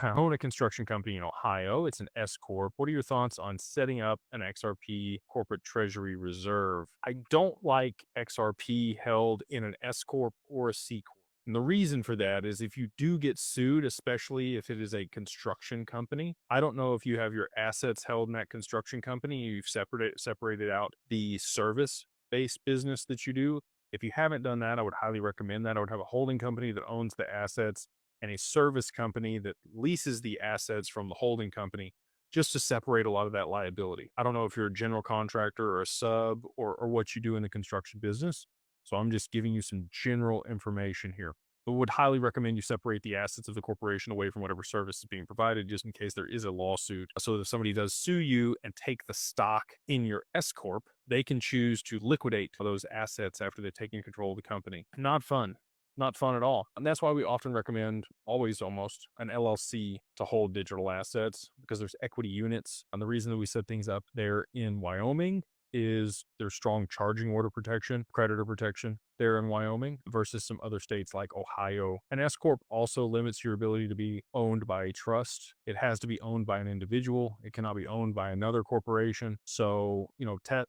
I own a construction company in Ohio. It's an S Corp. What are your thoughts on setting up an XRP corporate treasury reserve? I don't like XRP held in an S Corp or a C Corp. And the reason for that is if you do get sued, especially if it is a construction company, I don't know if you have your assets held in that construction company, you've separated out the service based business that you do. If you haven't done that, I would highly recommend that. I would have a holding company that owns the assets and a service company that leases the assets from the holding company just to separate a lot of that liability. I don't know if you're a general contractor or a sub or what you do in the construction business. So I'm just giving you some general information here. But would highly recommend you separate the assets of the corporation away from whatever service is being provided, just in case there is a lawsuit. So that if somebody does sue you and take the stock in your S Corp, they can choose to liquidate those assets after they've taken control of the company. Not fun. Not fun at all. And that's why we often recommend, always almost, an LLC to hold digital assets because there's equity units. And the reason that we set things up there in Wyoming is there's strong charging order protection, creditor protection there in Wyoming versus some other states like Ohio. An S Corp also limits your ability to be owned by a trust. It has to be owned by an individual. It cannot be owned by another corporation. So,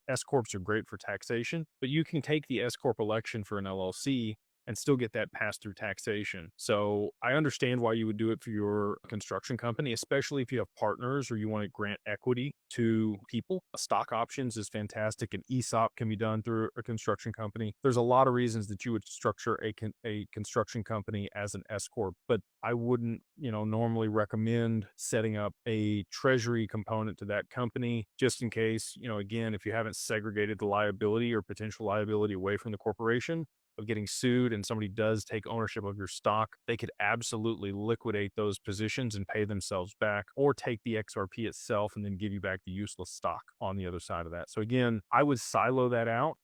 S Corps are great for taxation, but you can take the S Corp election for an LLC and still get that pass-through taxation. So I understand why you would do it for your construction company, especially if you have partners or you want to grant equity to people. Stock options is fantastic. An ESOP can be done through a construction company. There's a lot of reasons that you would structure a construction company as an S Corp, but I wouldn't, normally recommend setting up a treasury component to that company just in case, again, if you haven't segregated the liability or potential liability away from the corporation, of getting sued and somebody does take ownership of your stock, they could absolutely liquidate those positions and pay themselves back or take the XRP itself and then give you back the useless stock on the other side of that. So again, I would silo that out